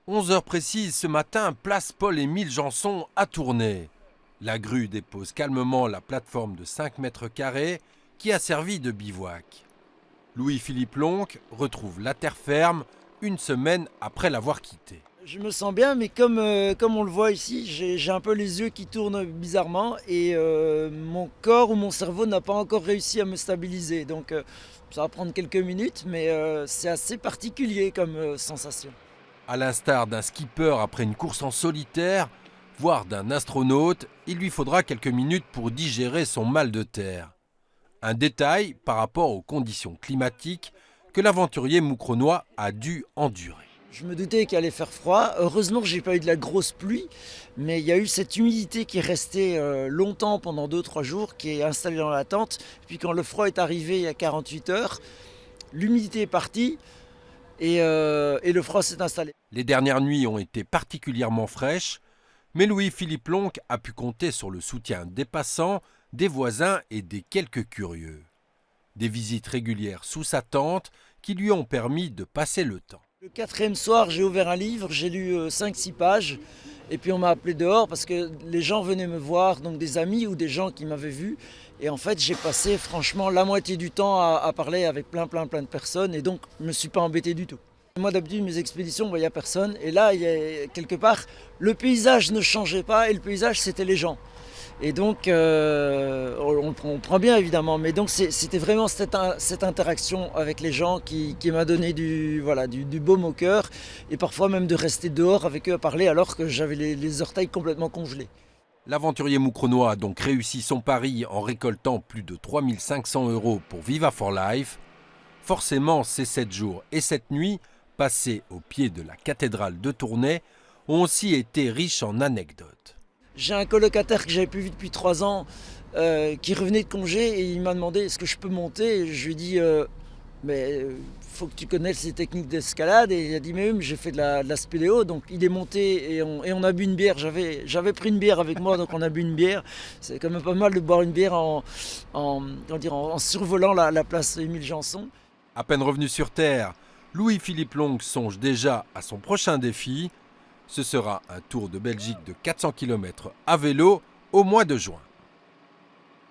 11 heures précises ce matin, place Paul-Émile Janson à Tournai. La grue dépose calmement la plateforme de 5 mètres carrés qui a servi de bivouac. Louis-Philippe Lonque retrouve la terre ferme une semaine après l'avoir quittée. Je me sens bien, mais comme on le voit ici, j'ai un peu les yeux qui tournent bizarrement et mon corps ou mon cerveau n'a pas encore réussi à me stabiliser. Donc ça va prendre quelques minutes, mais c'est assez particulier comme sensation. À l'instar d'un skipper après une course en solitaire, voire d'un astronaute, il lui faudra quelques minutes pour digérer son mal de terre. Un détail par rapport aux conditions climatiques que l'aventurier moucronois a dû endurer. Je me doutais qu'il allait faire froid. Heureusement que j'ai pas eu de la grosse pluie, mais il y a eu cette humidité qui est restée longtemps pendant 2-3 jours, qui est installée dans la tente. Puis quand le froid est arrivé il y a 48 heures, l'humidité est partie et le froid s'est installé. Les dernières nuits ont été particulièrement fraîches, mais Louis-Philippe Lonque a pu compter sur le soutien des passants, des voisins et des quelques curieux. Des visites régulières sous sa tente qui lui ont permis de passer le temps. Le quatrième soir, j'ai ouvert un livre, j'ai lu 5-6 pages, et puis on m'a appelé dehors parce que les gens venaient me voir, donc des amis ou des gens qui m'avaient vu. Et en fait, j'ai passé franchement la moitié du temps à parler avec plein de personnes, et donc je ne me suis pas embêté du tout. Moi d'habitude, mes expéditions, il n'y a personne, et là, quelque part, le paysage ne changeait pas, et le paysage, c'était les gens. Et donc, on prend bien évidemment, mais donc c'était vraiment cette interaction avec les gens qui m'a donné du baume au cœur, et parfois même de rester dehors avec eux à parler alors que j'avais les orteils complètement congelés. L'aventurier moucronois a donc réussi son pari en récoltant plus de 3500 € pour Viva for Life. Forcément, ces 7 jours et 7 nuits passés au pied de la cathédrale de Tournai ont aussi été riches en anecdotes. J'ai un colocataire que j'avais plus vu depuis 3 ans qui revenait de congé et il m'a demandé est-ce que je peux monter. Et je lui ai dit mais faut que tu connaisses les techniques d'escalade. Et il a dit mais oui, mais j'ai fait de la spéléo. Donc il est monté et on a bu une bière. J'avais pris une bière avec moi, donc on a bu une bière. C'est quand même pas mal de boire une bière en survolant la place Émile Janson. À peine revenu sur Terre, Louis-Philippe Lonque songe déjà à son prochain défi. Ce sera un tour de Belgique de 400 km à vélo au mois de juin.